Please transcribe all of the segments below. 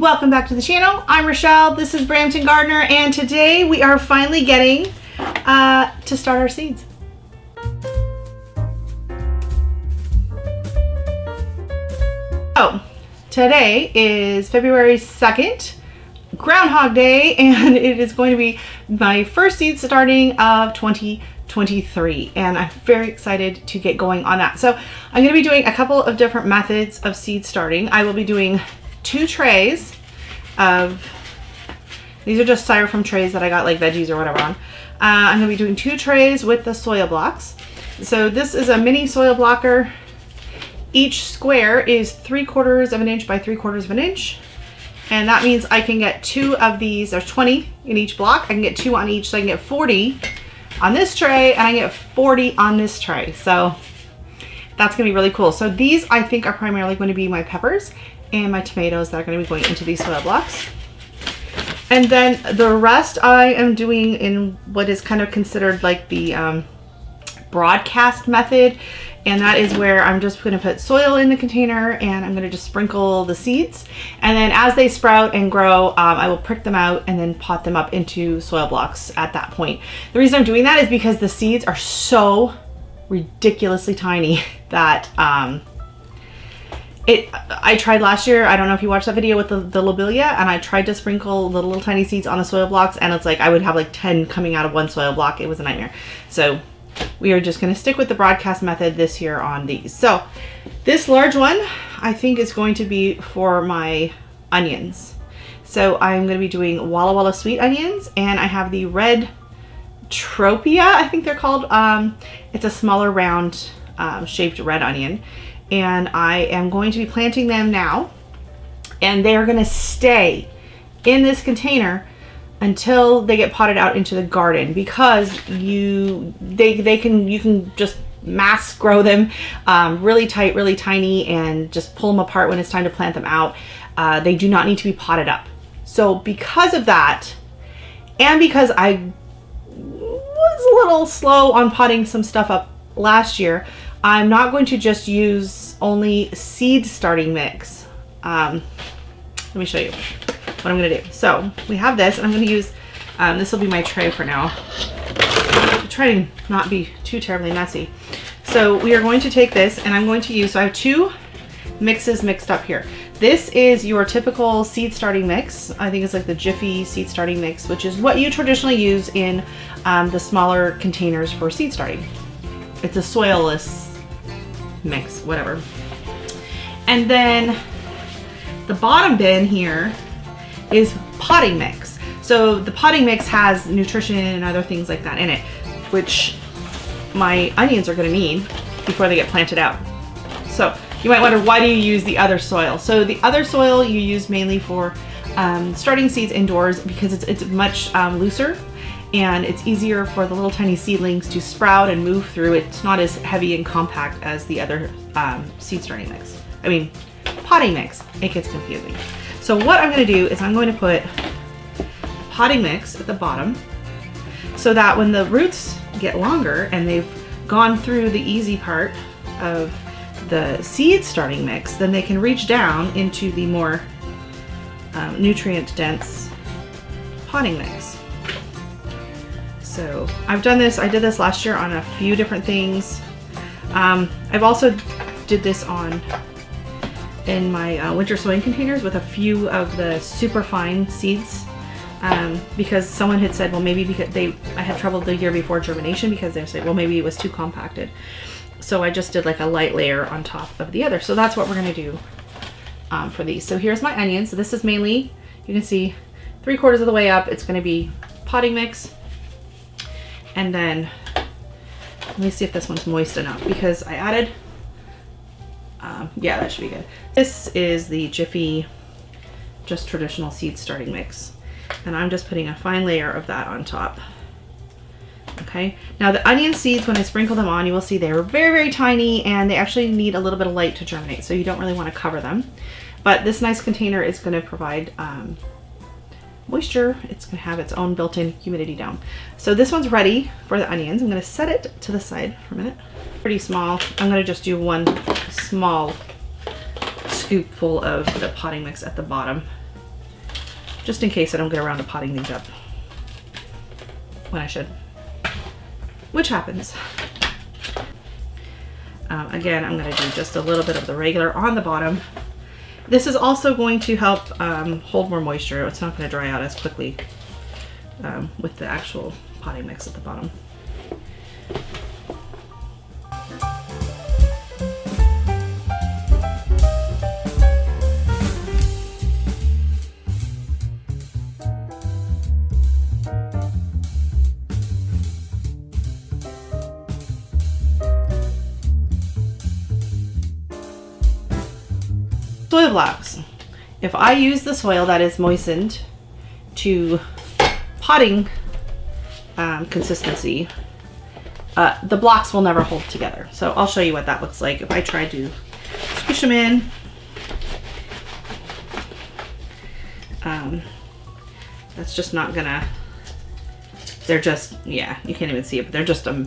Welcome back to the channel. I'm Rochelle, this is Brampton Gardener, and today we are finally getting to start our seeds. So today is February 2nd, Groundhog Day, and it is going to be my first seed starting of 2023, and I'm very excited to get going on that. So I'm going to be doing a couple of different methods of seed starting. I will be doing 2 trays of, these are just styrofoam trays that I got like veggies or whatever on. I'm going to be doing 2 trays with the soil blocks. So this is a mini soil blocker. Each square is 3/4 of an inch by 3/4 of an inch. And that means I can get 2 of these. There's 20 in each block. I can get 2 on each, so I can get 40 on this tray, and I get 40 on this tray. So that's going to be really cool. So these I think are primarily going to be my peppers and my tomatoes that are going to be going into these soil blocks. And then the rest I am doing in what is kind of considered like the broadcast method, and that is where I'm just going to put soil in the container and I'm going to just sprinkle the seeds, and then as they sprout and grow, I will prick them out and then pot them up into soil blocks at that point. The reason I'm doing that is because the seeds are so ridiculously tiny that I tried last year, I don't know if you watched that video with the lobelia, and I tried to sprinkle the little tiny seeds on the soil blocks, and it's like I would have like 10 coming out of one soil block. It was a nightmare. So we are just going to stick with the broadcast method this year on these. So this large one I think is going to be for my onions. So I'm going to be doing Walla Walla sweet onions, and I have the red tropia, I think they're called. It's a smaller round shaped red onion, and I am going to be planting them now, and they are going to stay in this container until they get potted out into the garden, because you can just mass grow them really tight, really tiny, and just pull them apart when it's time to plant them out. They do not need to be potted up. So because of that, and because I was a little slow on potting some stuff up last year, I'm not going to just use only seed starting mix. Let me show you what I'm going to do. So we have this, and I'm going to use, this will be my tray for now. I'll try to not be too terribly messy. So we are going to take this, and I'm going to use, so I have 2 mixes mixed up here. This is your typical seed starting mix. I think it's like the Jiffy seed starting mix, which is what you traditionally use in the smaller containers for seed starting. It's a soilless mix, whatever. And then the bottom bin here is potting mix. So the potting mix has nutrition and other things like that in it, which my onions are going to need before they get planted out. So you might wonder, why do you use the other soil? So the other soil you use mainly for starting seeds indoors, because it's much looser, and it's easier for the little tiny seedlings to sprout and move through. It's not as heavy and compact as the other seed starting mix. I mean, potting mix. It gets confusing. So what I'm going to do is I'm going to put potting mix at the bottom, so that when the roots get longer and they've gone through the easy part of the seed starting mix, then they can reach down into the more nutrient dense potting mix. So I've done this, I did this last year on a few different things. I've also did this in my winter sowing containers with a few of the super fine seeds, because someone had said, well, maybe because I had trouble the year before germination, because they said, well, maybe it was too compacted. So I just did like a light layer on top of the other. So that's what we're going to do for these. So here's my onions. So this is mainly, you can see 3/4 of the way up, it's going to be potting mix. And then let me see if this one's moist enough, because I added, yeah, that should be good. This is the Jiffy, just traditional seed starting mix, and I'm just putting a fine layer of that on top. Okay, now the onion seeds, when I sprinkle them on, you will see they're very, very tiny, and they actually need a little bit of light to germinate, so you don't really want to cover them. But this nice container is going to provide moisture. It's going to have its own built-in humidity dome. So this one's ready for the onions. I'm going to set it to the side for a minute. Pretty small. I'm going to just do one small scoop full of the potting mix at the bottom. just in case I don't get around to potting these up when I should, which happens. Again, I'm going to do just a little bit of the regular on the bottom. This is also going to help hold more moisture. It's not going to dry out as quickly with the actual potting mix at the bottom. Soil blocks. If I use the soil that is moistened to potting consistency, the blocks will never hold together. So I'll show you what that looks like if I try to squish them in. That's just not gonna, they're just, yeah, you can't even see it, but they're just a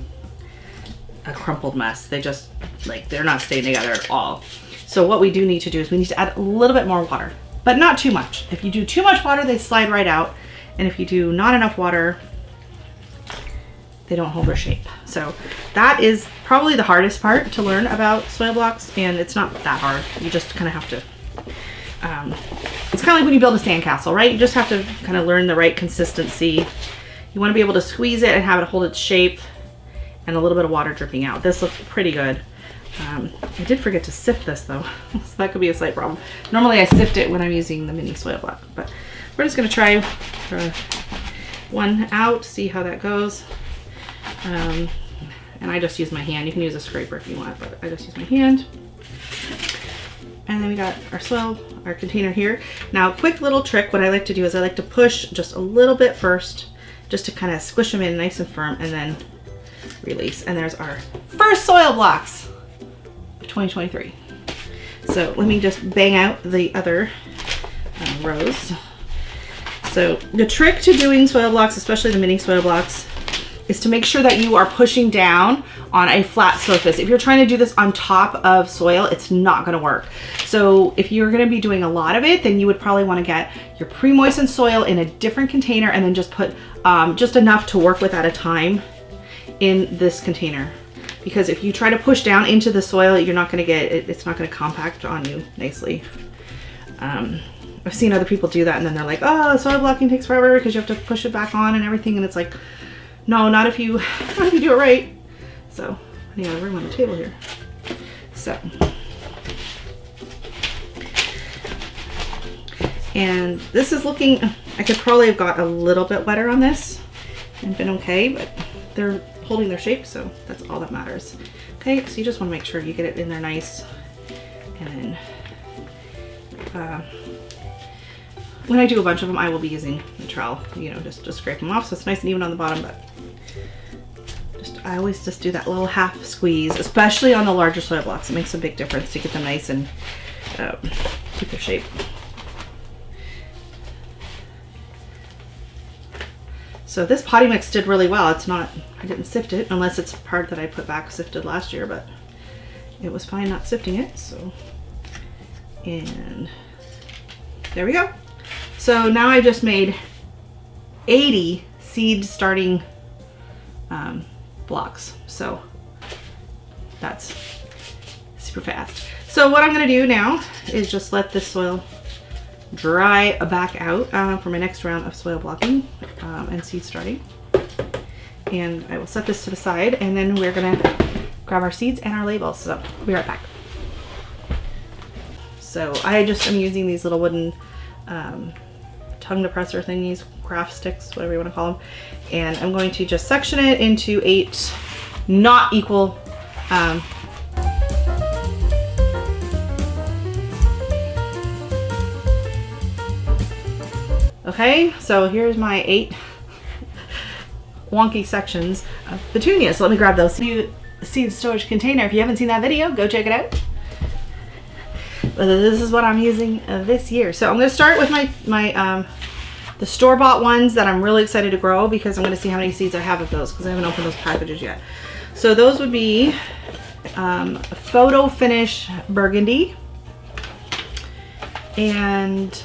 crumpled mess. They just, like, they're not staying together at all. So what we do need to do is we need to add a little bit more water, but not too much. If you do too much water, they slide right out. And if you do not enough water, they don't hold their shape. So that is probably the hardest part to learn about soil blocks, and it's not that hard. You just kind of have to, it's kind of like when you build a sandcastle, right? You just have to kind of learn the right consistency. You want to be able to squeeze it and have it hold its shape, and a little bit of water dripping out. This looks pretty good. I did forget to sift this though, so that could be a slight problem. Normally I sift it when I'm using the mini soil block, but we're just going to try one out, see how that goes. And I just use my hand. You can use a scraper if you want, but I just use my hand. And then we got our soil, our container here. Now, quick little trick, what I like to do is I like to push just a little bit first, just to kind of squish them in nice and firm, and then release. And there's our first soil blocks of 2023. So let me just bang out the other rows. So the trick to doing soil blocks, especially the mini soil blocks, is to make sure that you are pushing down on a flat surface. If you're trying to do this on top of soil, it's not going to work. So if you're going to be doing a lot of it, then you would probably want to get your pre-moistened soil in a different container and then just put just enough to work with at a time in this container. Because if you try to push down into the soil, you're not going to get it, it's not going to compact on you nicely. I've seen other people do that and then they're like, oh, soil blocking takes forever because you have to push it back on and everything, and it's like, no, not if you do it right. So I need a room on the table here. So, and this is looking, I could probably have got a little bit wetter on this and been okay, but they're holding their shape, so that's all that matters. Okay, so you just want to make sure you get it in there nice. And then when I do a bunch of them, I will be using the trowel, you know, just to scrape them off so it's nice and even on the bottom. But I always just do that little half squeeze, especially on the larger soil blocks. It makes a big difference to get them nice and keep their shape. So this potting mix did really well. It's not, I didn't sift it, unless it's part that I put back sifted last year, but it was fine not sifting it. So, and there we go. So now I just made 80 seed starting blocks. So that's super fast. So what I'm gonna do now is just let this soil dry back out for my next round of soil blocking and seed starting. And I will set this to the side, and then we're gonna grab our seeds and our labels. So I'll be right back. So I just am using these little wooden tongue depressor thingies, craft sticks, whatever you want to call them, and I'm going to just section it into 8 not equal okay, so here's my 8 wonky sections of petunias. So let me grab those seed storage container. If you haven't seen that video, go check it out. But this is what I'm using this year. So I'm going to start with the store-bought ones that I'm really excited to grow, because I'm going to see how many seeds I have of those, because I haven't opened those packages yet. So those would be Photo Finish Burgundy and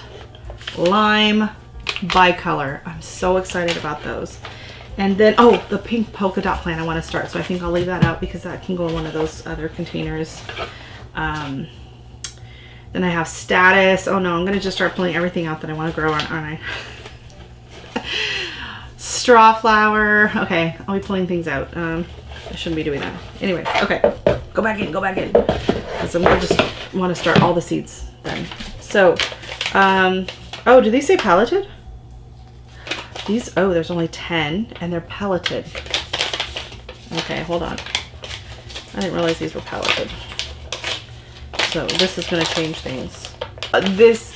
Lime bicolor. I'm so excited about those. And then, oh, the pink polka dot plant I want to start. So I think I'll leave that out because that can go in one of those other containers. Then I have status. Oh no, I'm going to just start pulling everything out that I want to grow, aren't I? Straw flower. Okay, I'll be pulling things out. I shouldn't be doing that. Anyway, okay. Go back in, go back in. Because I'm going to just want to start all the seeds then. So, oh, do these say pelleted? These, oh, there's only 10 and they're pelleted. Okay, hold on. I didn't realize these were pelleted. So this is going to change things.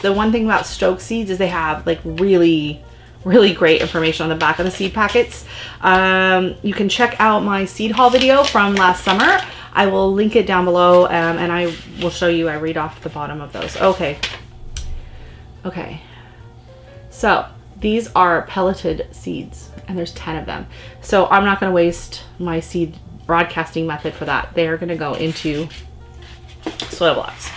The one thing about Stoke seeds is they have like really great information on the back of the seed packets. You can check out my seed haul video from last summer. I will link it down below, and I will show you. I read off the bottom of those. Okay. So these are pelleted seeds, and there's 10 of them. So I'm not going to waste my seed broadcasting method for that. They are going to go into soil blocks.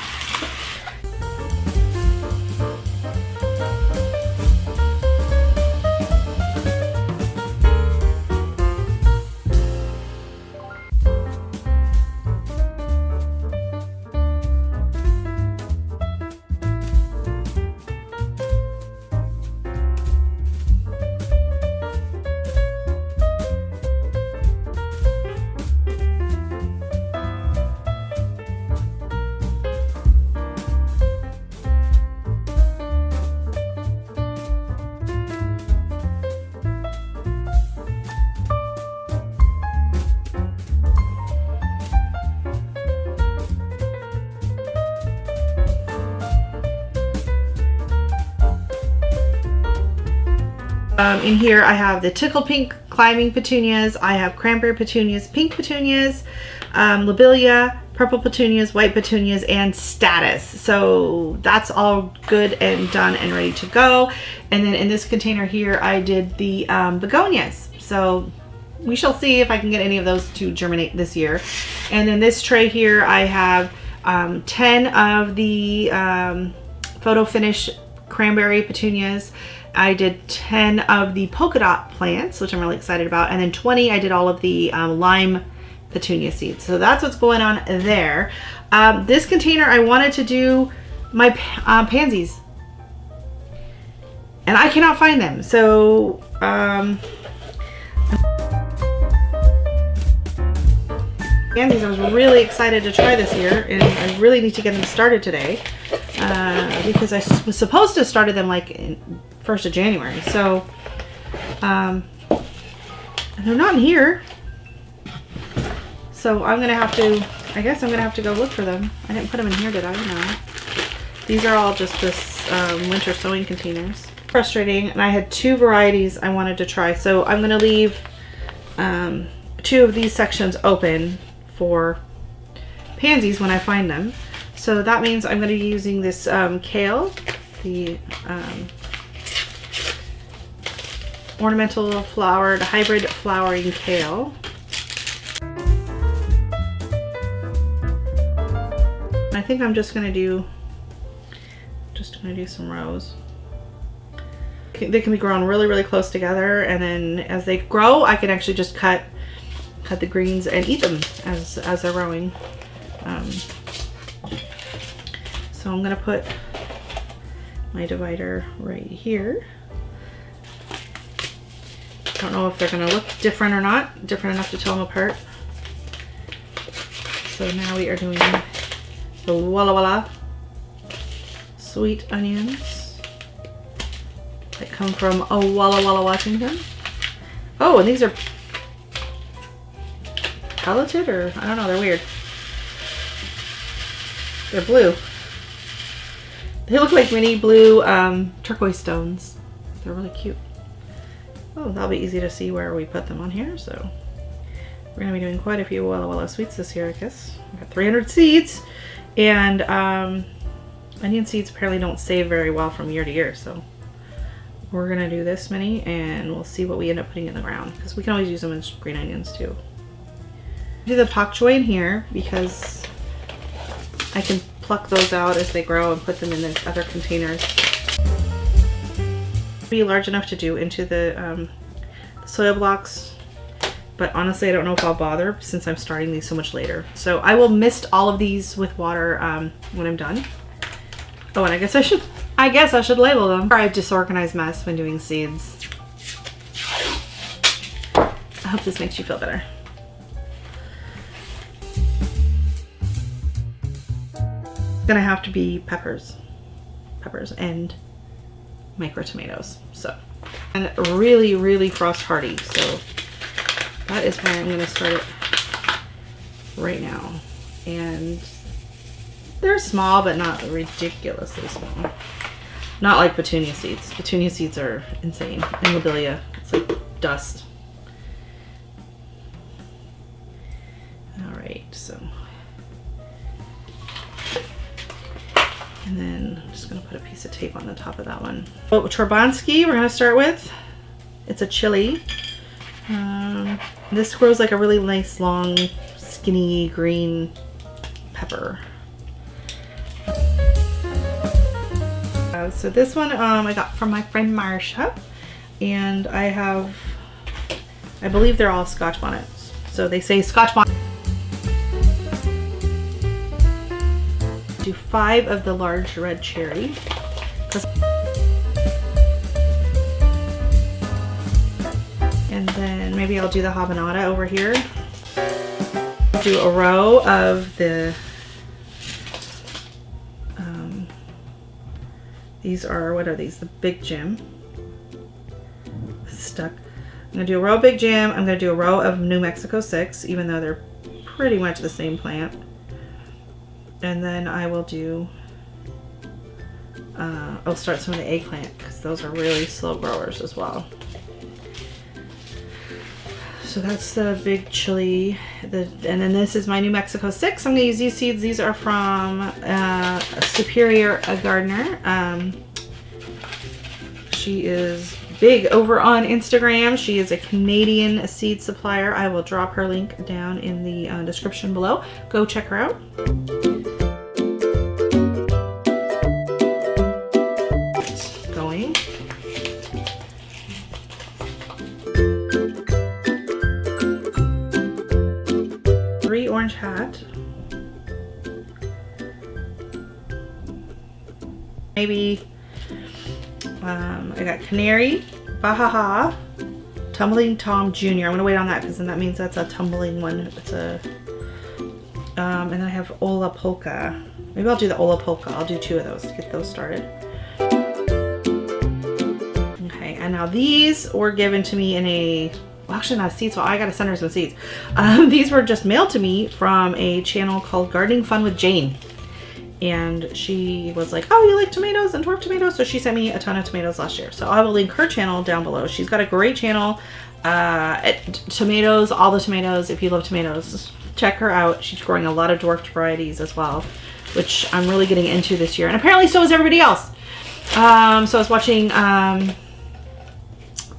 In here I have the tickle pink climbing petunias, I have cranberry petunias, pink petunias, lobelia, purple petunias, white petunias, and status. So that's all good and done and ready to go. And then in this container here I did the begonias. So we shall see if I can get any of those to germinate this year. And then this tray here I have 10 of the photo finish cranberry petunias. I did 10 of the polka dot plants, which I'm really excited about, and then 20 I did all of the lime petunia seeds. So that's what's going on there. This container I wanted to do my pansies, and I cannot find them. So pansies I was really excited to try this year, and I really need to get them started today because I was supposed to have started them like in 1st of January. So they're not in here, so I'm gonna have to, I guess I'm gonna have to go look for them. I didn't put them in here, did I? No. These are all just this winter sowing containers. Frustrating, and I had 2 varieties I wanted to try, so I'm gonna leave 2 of these sections open for pansies when I find them. So that means I'm going to be using this kale, the ornamental flowered hybrid flowering kale. I think I'm just going to do some rows. They can be grown really close together, and then as they grow I can actually just cut the greens and eat them as they're growing. So I'm gonna put my divider right here. I don't know if they're gonna look different or not, different enough to tell them apart. So now we are doing the Walla Walla sweet onions that come from Walla Walla, Washington. Oh, and these are pelleted, or I don't know, they're weird. They're blue. They look like mini blue turquoise stones. They're really cute. Oh, that'll be easy to see where we put them on here. So we're gonna be doing quite a few Walla Walla sweets this year, I guess. I've got 300 seeds, and onion seeds apparently don't save very well from year to year. So we're gonna do this many, and we'll see what we end up putting in the ground, because we can always use them as green onions too. Do the pak choi in here because I can pluck those out as they grow and put them in the other containers. Be large enough to do into the soil blocks, but honestly I don't know if I'll bother since I'm starting these so much later. So I will mist all of these with water when I'm done. Oh, and I guess I should label them. I have disorganized mess when doing seeds. I hope this makes you feel better. It's gonna have to be peppers and micro tomatoes. So, and really frost hardy. So that is why I'm gonna start it right now. And they're small, but not ridiculously small. Not like petunia seeds. Petunia seeds are insane. And lobelia, it's like dust. All right, so. And then I'm just gonna put a piece of tape on the top of that one. Oh, chorbadzhiyski we're gonna start with. It's a chili. This grows like a really nice, long, skinny green pepper. So this one I got from my friend Marsha, and I believe they're all Scotch bonnets. So they say Scotch bonnet. Do 5 of the large red cherry. And then maybe I'll do the Habanada over here. Do a row of the these are, what are these? The Big Jim. Stuck. I'm gonna do a row of Big Jim. I'm gonna do a row of New Mexico 6, even though they're pretty much the same plant. And then I will do, I'll start some of the eggplant because those are really slow growers as well. So that's the big chili. And then this is my New Mexico 6. I'm gonna use these seeds. These are from Superior Gardener. She is big over on Instagram. She is a Canadian seed supplier. I will drop her link down in the description below. Go check her out. Going. Orange hat. Maybe I got Canary, Bahaha, Tumbling Tom Jr. I'm gonna wait on that because then that means that's a tumbling one. It's a and then I have Ola Polka. Maybe I'll do the Ola Polka. I'll do 2 of those to get those started. Okay, and now these were given to me in a, well, actually not seeds, so I gotta send her some seeds. These were just mailed to me from a channel called Gardening Fun with Jane. And she was like, oh, you like tomatoes and dwarf tomatoes? So she sent me a ton of tomatoes last year. So I will link her channel down below. She's got a great channel. Tomatoes, all the tomatoes. If you love tomatoes, check her out. She's growing a lot of dwarfed varieties as well, which I'm really getting into this year. And apparently so is everybody else. So I was watching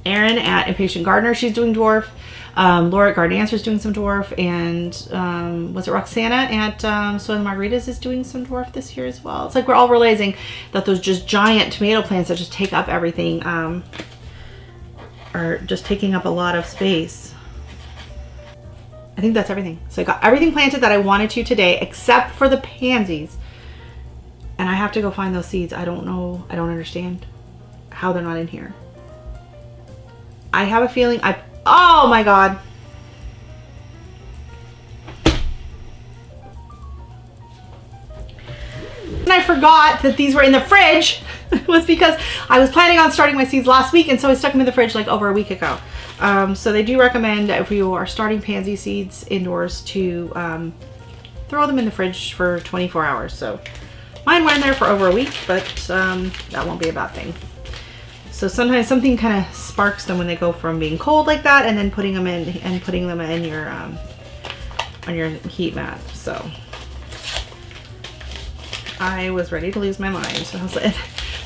Erin at Impatient Gardener, she's doing dwarf. Laura at Garden Answers doing some dwarf, and was it Roxana at Soil and Margaritas is doing some dwarf this year as well. It's like we're all realizing that those just giant tomato plants that just take up everything are just taking up a lot of space. I think that's everything. So I got everything planted that I wanted to today except for the pansies, and I have to go find those seeds. I don't know, I don't understand how they're not in here. I have a feeling oh my God. And I forgot that these were in the fridge was because I was planning on starting my seeds last week, and so I stuck them in the fridge like over a week ago. So they do recommend if you are starting pansy seeds indoors to throw them in the fridge for 24 hours. So mine went in there for over a week, but that won't be a bad thing. So sometimes something kind of sparks them when they go from being cold like that, and then putting them in and putting them in your on your heat mat. So I was ready to lose my mind. So I was like,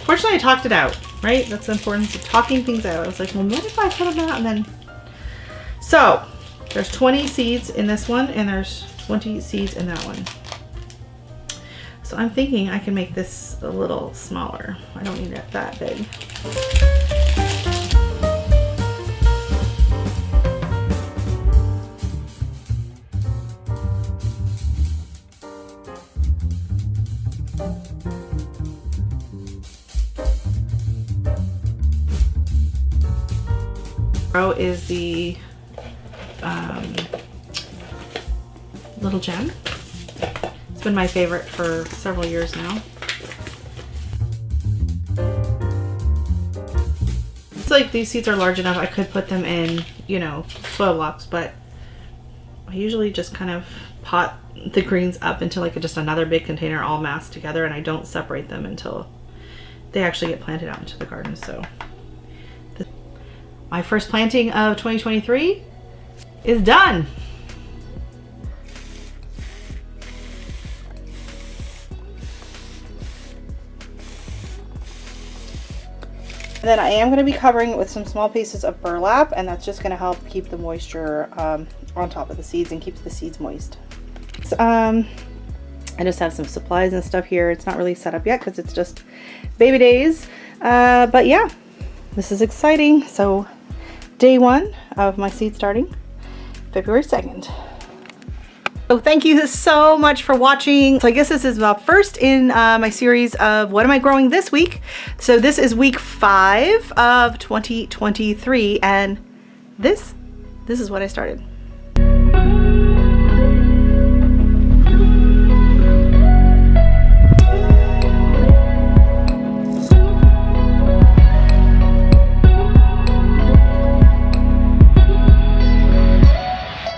fortunately I talked it out, right? That's the importance of talking things out. I was like, well, what if I put them out and then? So there's 20 seeds in this one, and there's 20 seeds in that one. So I'm thinking I can make this a little smaller. I don't need it that big. Row is the Little Gem. It's been my favorite for several years now. It's like these seeds are large enough I could put them in, you know, soil blocks, but I usually just kind of pot the greens up into like just another big container all massed together, and I don't separate them until they actually get planted out into the garden. So my first planting of 2023 is done. And then I am going to be covering it with some small pieces of burlap, and that's just going to help keep the moisture on top of the seeds and keep the seeds moist. So, I just have some supplies and stuff here. It's not really set up yet because it's just baby days. But yeah, this is exciting. So day 1 of my seed starting, February 2nd. So thank you so much for watching. So I guess this is about first in my series of what am I growing this week. So this is week 5 of 2023, and this is what I started.